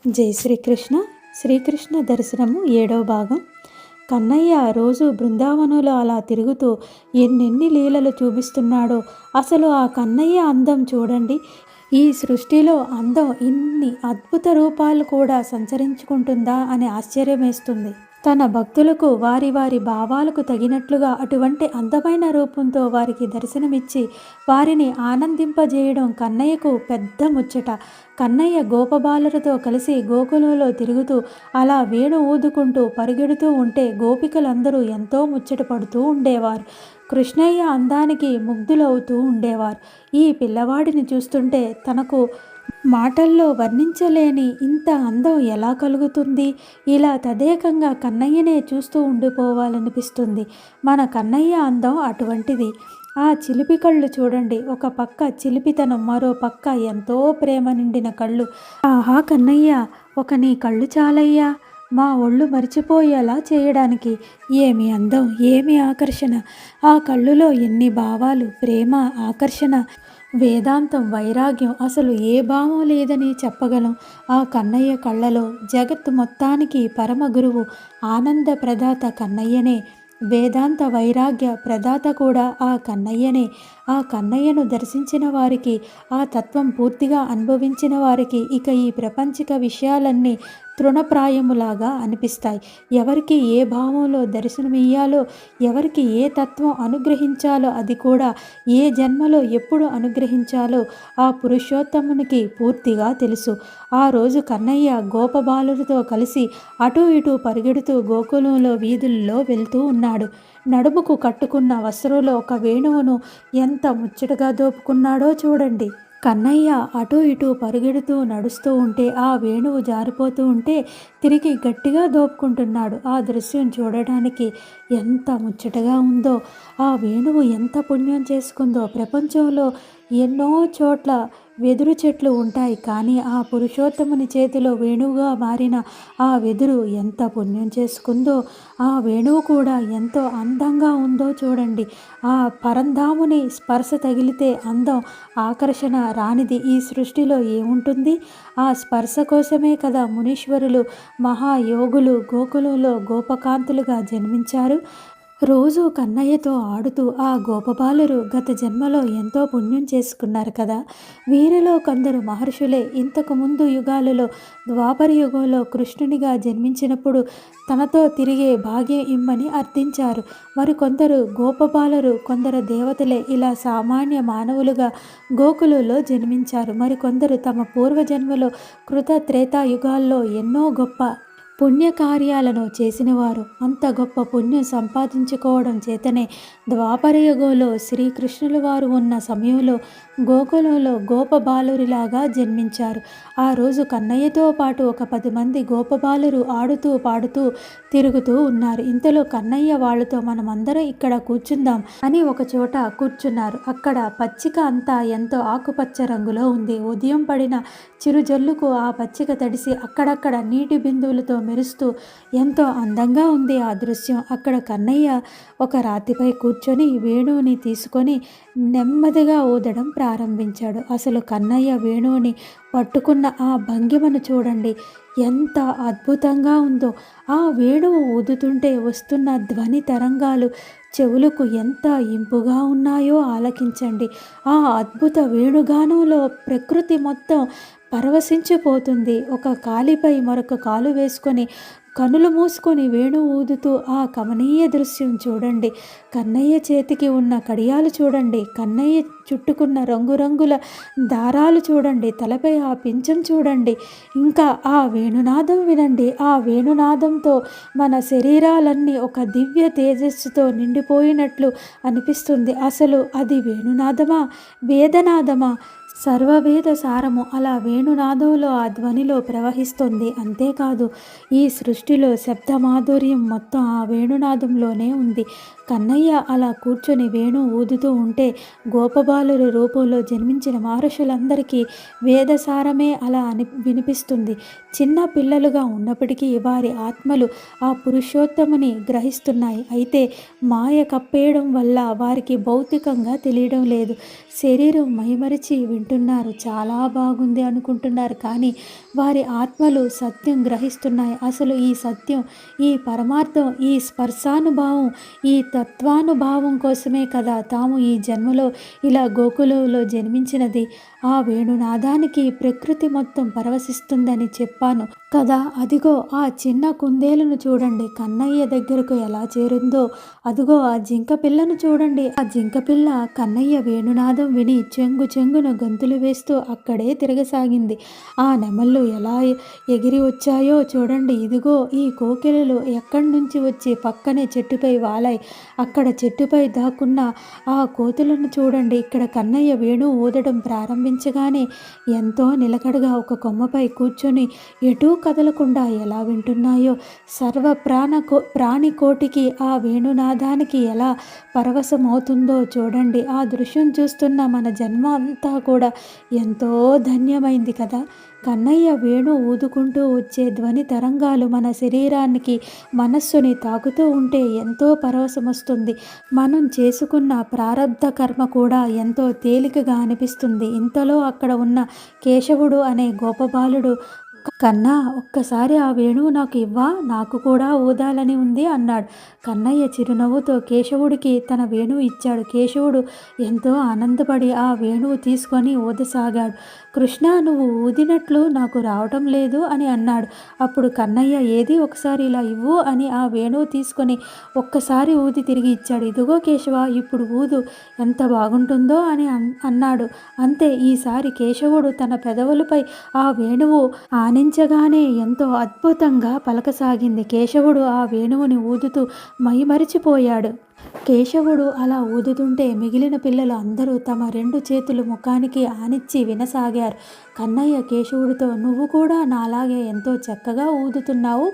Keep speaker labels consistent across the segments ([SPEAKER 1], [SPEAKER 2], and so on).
[SPEAKER 1] జై శ్రీకృష్ణ. శ్రీకృష్ణ దర్శనము 7వ భాగం. కన్నయ్య రోజు బృందావనంలో అలా తిరుగుతూ ఎన్నెన్ని లీలలు చూపిస్తున్నాడో. అసలు ఆ కన్నయ్య అందం చూడండి. ఈ సృష్టిలో అందం ఇన్ని అద్భుత రూపాలు కూడా సంచరించుకుంటుందా అని ఆశ్చర్యమేస్తుంది. తన భక్తులకు వారి వారి భావాలకు తగినట్లుగా అటువంటి అందమైన రూపంతో వారికి దర్శనమిచ్చి వారిని ఆనందింపజేయడం కన్నయ్యకు పెద్ద ముచ్చట. కన్నయ్య గోపబాలులతో కలిసి గోకులంలో తిరుగుతూ అలా వేణు ఊదుకుంటూ పరిగెడుతూ ఉంటే గోపికలందరూ ఎంతో ముచ్చట పడుతూ ఉండేవారు. కృష్ణయ్య అందానికి ముగ్ధులవుతూ ఉండేవారు. ఈ పిల్లవాడిని చూస్తుంటే తనకు మాటల్లో వర్ణించలేని ఇంత అందం ఎలా కలుగుతుంది? ఇలా తదేకంగా కన్నయ్యనే చూస్తూ ఉండిపోవాలనిపిస్తుంది. మన కన్నయ్య అందం అటువంటిది. ఆ చిలిపి కళ్ళు చూడండి. ఒక పక్క చిలిపితనం, మరో పక్క ఎంతో ప్రేమ నిండిన కళ్ళు. ఆహా కన్నయ్య, ఒక నీ కళ్ళు చాలయ్యా మా ఒళ్ళు మరిచిపోయేలా చేయడానికి. ఏమి అందం, ఏమి ఆకర్షణ! ఆ కళ్ళులో ఎన్ని భావాలు, ప్రేమ, ఆకర్షణ, వేదాంతం, వైరాగ్యం, అసలు ఏ భావం లేదని చెప్పగలం. ఆ కన్నయ్య కళ్ళలో జగత్ మొత్తానికి పరమ గురువు ఆనంద ప్రదాత కన్నయ్యనే. వేదాంత వైరాగ్య ప్రదాత కూడా ఆ కన్నయ్యనే. ఆ కన్నయ్యను దర్శించిన వారికి, ఆ తత్వం పూర్తిగా అనుభవించిన వారికి ఇక ఈ ప్రపంచిక విషయాలన్నీ తృణప్రాయములాగా అనిపిస్తాయి. ఎవరికి ఏ భావంలో దర్శనమియ్యాలో, ఎవరికి ఏ తత్వం అనుగ్రహించాలో, అది కూడా ఏ జన్మలో ఎప్పుడు అనుగ్రహించాలో ఆ పురుషోత్తమునికి పూర్తిగా తెలుసు. ఆ రోజు కన్నయ్య గోపబాలులతో కలిసి అటూ ఇటూ పరిగెడుతూ గోకులంలో వీధుల్లో వెళ్తూ ఉన్నాడు. నడుముకు కట్టుకున్న వస్త్రంలో ఒక వేణువును ఎంత ముచ్చటగా దోపుకున్నాడో చూడండి. కన్నయ్య అటూ ఇటూ పరిగెడుతూ నడుస్తూ ఉంటే ఆ వేణువు జారిపోతూ ఉంటే తిరిగి గట్టిగా దోపుకుంటున్నాడు. ఆ దృశ్యం చూడడానికి ఎంత ముచ్చటగా ఉందో. ఆ వేణువు ఎంత పుణ్యం చేసుకుందో. ప్రపంచంలో ఎన్నో చోట్ల వెదురు చెట్లు ఉంటాయి, కానీ ఆ పురుషోత్తముని చేతిలో వేణువుగా మారిన ఆ వెదురు ఎంత పుణ్యం చేసుకుందో. ఆ వేణువు కూడా ఎంతో అందంగా ఉందో చూడండి. ఆ పరంధాముని స్పర్శ తగిలితే అందం, ఆకర్షణ రానిది ఈ సృష్టిలో ఏముంటుంది? ఆ స్పర్శ కోసమే కదా మునీశ్వరులు, మహాయోగులు గోకులంలో గోపకాంతులుగా జన్మించారు. రోజు కన్నయ్యతో ఆడుతూ ఆ గోపబాలురు గత జన్మలో ఎంతో పుణ్యం చేసుకున్నారు కదా. వీరిలో కొందరు మహర్షులే ఇంతకు ముందు యుగాలలో ద్వాపర యుగంలో కృష్ణునిగా జన్మించినప్పుడు తనతో తిరిగే భాగ్యం ఇమ్మని అర్థించారు. మరికొందరు గోపబాలురు, కొందరు దేవతలే ఇలా సామాన్య మానవులుగా గోకులంలో జన్మించారు. మరికొందరు తమ పూర్వజన్మలో కృత త్రేతాయుగాల్లో ఎన్నో గొప్ప పుణ్యకార్యాలను చేసినవారు. అంత గొప్ప పుణ్యం సంపాదించుకోవడం చేతనే ద్వాపరయుగంలో శ్రీకృష్ణుల వారు ఉన్న సమయంలో గోకులంలో గోపబాలురిలాగా జన్మించారు. ఆ రోజు కన్నయ్యతో పాటు ఒక 10 మంది గోపబాలురు ఆడుతూ పాడుతూ తిరుగుతూ ఉన్నారు. ఇంతలో కన్నయ్య వాళ్ళతో మనమందరం ఇక్కడ కూర్చుందాం అని ఒక చోట కూర్చున్నారు. అక్కడ పచ్చిక అంతా ఎంతో ఆకుపచ్చ రంగులో ఉంది. ఉదయం పడిన చిరుజల్లుకు ఆ పచ్చిక తడిసి అక్కడక్కడ నీటి బిందువులతో మెరుస్తూ ఎంతో అందంగా ఉంది ఆ దృశ్యం. అక్కడ కన్నయ్య ఒక రాతిపై కూర్చొని వేణువుని తీసుకొని నెమ్మదిగా ఊదడం ప్రారంభించాడు. అసలు కన్నయ్య వేణువుని పట్టుకున్న ఆ భంగిమను చూడండి, ఎంత అద్భుతంగా ఉందో. ఆ వేణువు ఊదుతుంటే వస్తున్న ధ్వని తరంగాలు చెవులకు ఎంత ఇంపుగా ఉన్నాయో ఆలకించండి. ఆ అద్భుత వేణుగానంలో ప్రకృతి మొత్తం పరవశించిపోతుంది. ఒక కాలిపై మరొక కాలు వేసుకొని కనులు మూసుకొని వేణు ఊదుతూ ఆ కమనీయ దృశ్యం చూడండి. కన్నయ్య చేతికి ఉన్న కడియాలు చూడండి, కన్నయ్య చుట్టుకున్న రంగురంగుల దారాలు చూడండి, తలపై ఆ పింఛం చూడండి, ఇంకా ఆ వేణునాదం వినండి. ఆ వేణునాదంతో మన శరీరాలన్నీ ఒక దివ్య తేజస్సుతో నిండిపోయినట్లు అనిపిస్తుంది. అసలు అది వేణునాదమా, వేదనాదమా? సర్వవేద సారము అలా వేణునాదంలో ఆ ధ్వనిలో ప్రవహిస్తుంది. అంతేకాదు, ఈ సృష్టిలో శబ్దమాధుర్యం మొత్తం ఆ వేణునాదంలోనే ఉంది. కన్నయ్య అలా కూర్చొని వేణు ఊదుతూ ఉంటే గోపబాలురు రూపంలో జన్మించిన మహర్షులందరికీ వేదసారమే అలా వినిపిస్తుంది. చిన్న పిల్లలుగా ఉన్నప్పటికీ వారి ఆత్మలు ఆ పురుషోత్తముని గ్రహిస్తున్నాయి. అయితే మాయ కప్పేయడం వల్ల వారికి భౌతికంగా తెలియడం లేదు. శరీరం మైమరిచి వింటున్నారు. వింటున్నారు, చాలా బాగుంది అనుకుంటున్నారు. కానీ వారి ఆత్మలు సత్యం గ్రహిస్తున్నాయి. అసలు ఈ సత్యం, ఈ పరమార్థం, ఈ స్పర్శానుభావం, ఈ తత్వానుభావం కోసమే కదా తాము ఈ జన్మలో ఇలా గోకులంలో జన్మించినది. ఆ వేణునాదానికి ప్రకృతి మొత్తం పరవశిస్తుందని చెప్పాను కదా. అదిగో ఆ చిన్న కుందేలును చూడండి, కన్నయ్య దగ్గరకు ఎలా చేరిందో. అదిగో ఆ జింక పిల్లను చూడండి. ఆ జింక పిల్ల కన్నయ్య వేణునాదం విని చెంగు చెంగును గంతులు వేస్తూ అక్కడే తిరగసాగింది. ఆ నెమళ్ళు ఎలా ఎగిరి వచ్చాయో చూడండి. ఇదిగో ఈ కోకిలలు ఎక్కడి నుంచి వచ్చి పక్కనే చెట్టుపై వాలాయి. అక్కడ చెట్టుపై దాక్కున్న ఆ కోతులను చూడండి. ఇక్కడ కన్నయ్య వేణు ఊదడం ప్రారంభించగానే ఎంతో నిలకడగా ఒక కొమ్మపై కూర్చొని ఎటూ కదలకుండా ఎలా వింటున్నాయో. సర్వ ప్రాణికోటికి ఆ వేణునాదానికి ఎలా పరవశం అవుతుందో చూడండి. ఆ దృశ్యం చూస్తున్న మన జన్మ అంతా కూడా ఎంతో ధన్యమైంది కదా. కన్నయ్య వేణు ఊదుకుంటూ వచ్చే ధ్వని తరంగాలు మన శరీరానికి, మనస్సుని తాకుతూ ఉంటే ఎంతో పరవశం వస్తుంది. మనం చేసుకున్న ప్రారబ్ధ కర్మ కూడా ఎంతో తేలికగా అనిపిస్తుంది. ఇంతలో అక్కడ ఉన్న కేశవుడు అనే గోపబాలుడు, కన్నా ఒక్కసారి ఆ వేణువు నాకు ఇవ్వా, నాకు కూడా ఊదాలని ఉంది అన్నాడు. కన్నయ్య చిరునవ్వుతో కేశవుడికి తన వేణువు ఇచ్చాడు. కేశవుడు ఎంతో ఆనందపడి ఆ వేణువు తీసుకొని ఊదసాగాడు. కృష్ణ, నువ్వు ఊదినట్లు నాకు రావటం లేదు అని అన్నాడు. అప్పుడు కన్నయ్య, ఏది ఒకసారి ఇలా ఇవ్వు అని ఆ వేణువు తీసుకొని ఒక్కసారి ఊది తిరిగి ఇచ్చాడు. ఇదిగో కేశవ, ఇప్పుడు ఊదు, ఎంత బాగుంటుందో అని అన్నాడు. అంతే, ఈసారి కేశవుడు తన పెదవులపై ఆ వేణువు ఆనించగానే ఎంతో అద్భుతంగా పలకసాగింది. కేశవుడు ఆ వేణువుని ఊదుతూ మైమరిచిపోయాడు. కేశవుడు అలా ఊదుతుంటే మిగిలిన పిల్లలు అందరూ తమ 2 చేతులు ముఖానికి ఆనిచ్చి వినసాగారు. కన్నయ్య కేశవుడితో, నువ్వు కూడా నాలాగే ఎంతో చక్కగా ఊదుతున్నావు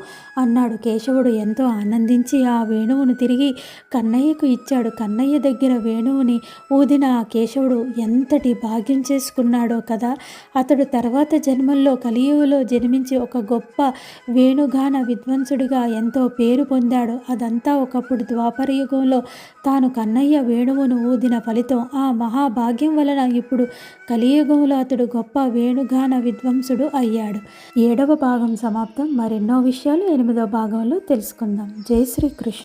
[SPEAKER 1] అన్నాడు. కేశవుడు ఎంతో ఆనందించి ఆ వేణువును తిరిగి కన్నయ్యకు ఇచ్చాడు. కన్నయ్య దగ్గర వేణువుని ఊదిన ఆ కేశవుడు ఎంతటి భాగ్యం చేసుకున్నాడో కదా. అతడు తర్వాత జన్మల్లో కలియుగంలో జన్మించి ఒక గొప్ప వేణుగాన విద్వాంసుడిగా ఎంతో పేరు పొందాడు. అదంతా ఒకప్పుడు ద్వాపరయుగంలో తాను కన్నయ్య వేణువును ఊదిన ఫలితం. ఆ మహాభాగ్యం వలన ఇప్పుడు కలియుగంలో అతడు గొప్ప వేణుగాన విద్వాంసుడు అయ్యాడు. 7వ భాగం సమాప్తం. మరెన్నో విషయాలు 8వ భాగంలో తెలుసుకుందాం. జై శ్రీకృష్ణ.